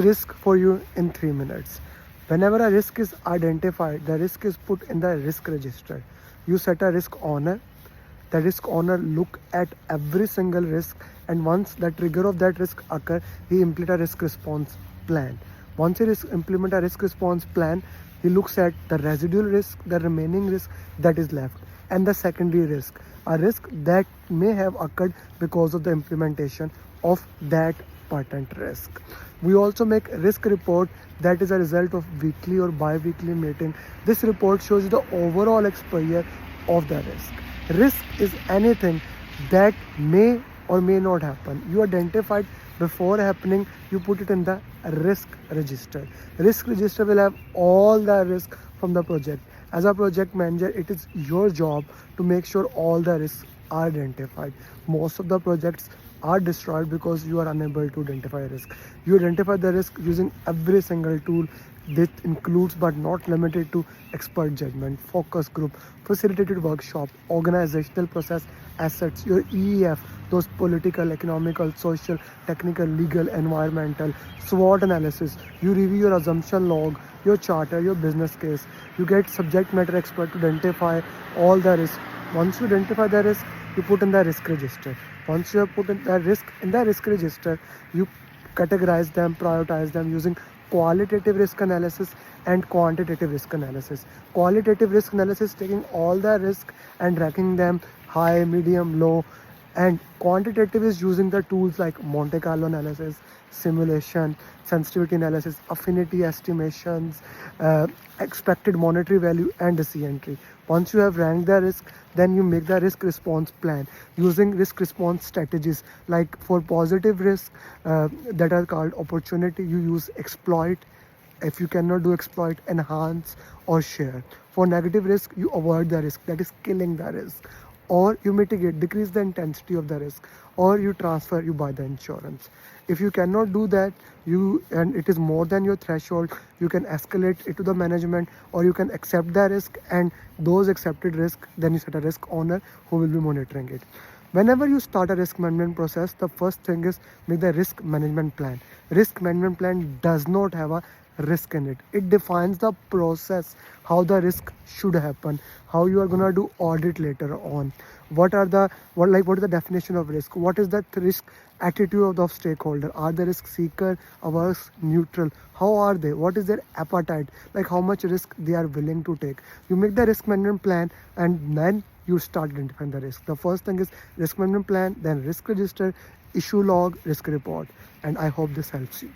risk for you in 3 minutes. Whenever a risk is identified, the risk is put in the risk register. You set a risk owner. The risk owner look at every single risk, and once the trigger of that risk occur, he implement a risk response plan. Once he implement a risk response plan, he looks at the residual risk, the remaining risk that is left, and the secondary risk, a risk that may have occurred because of the implementation of that patent risk. We also make risk report that is a result of weekly or bi-weekly meeting. This report shows the overall exposure of the risk. Risk is anything that may or may not happen. You identified before happening, you put it in the risk register. Risk register will have all the risk from the project. As a project manager, it is your job to make sure all the risks are identified. Most of the projects are destroyed because you are unable to identify risk. You identify the risk using every single tool. This includes but not limited to expert judgment, focus group, facilitated workshop, organizational process assets, your EEF, those political, economical, social, technical, legal, environmental, SWOT analysis. You review your assumption log, your charter, your business case. You get subject matter expert to identify all the risk. Once you identify the risk, you put in the risk register. Once you have put in the risk register, you categorize them, prioritize them using qualitative risk analysis and quantitative risk analysis. Qualitative risk analysis taking all the risk and ranking them high, medium, low, and quantitative is using the tools like Monte Carlo analysis, simulation, sensitivity analysis, affinity estimations, expected monetary value, and decision tree. Once you have ranked the risk, then you make the risk response plan using risk response strategies. Like for positive risk that are called opportunity, you use exploit. If you cannot do exploit, enhance or share. For negative risk, you avoid the risk, that is killing the risk, or you mitigate, decrease the intensity of the risk, or you transfer, you buy the insurance. If you cannot do that, and it is more than your threshold, you can escalate it to the management, or you can accept the risk, and those accepted risk, then you set a risk owner who will be monitoring it. Whenever you start a risk management process, the first thing is make the risk management plan. Risk management plan does not have a risk in it. It defines the process, how the risk should happen, how you are gonna do audit later on. What is the definition of risk? What is the risk attitude of the stakeholder? Are the risk seeker, averse, neutral? How are they? What is their appetite? Like how much risk they are willing to take. You make the risk management plan, and then you start identifying the risk. The first thing is risk management plan, then risk register, issue log, risk report. And I hope this helps you.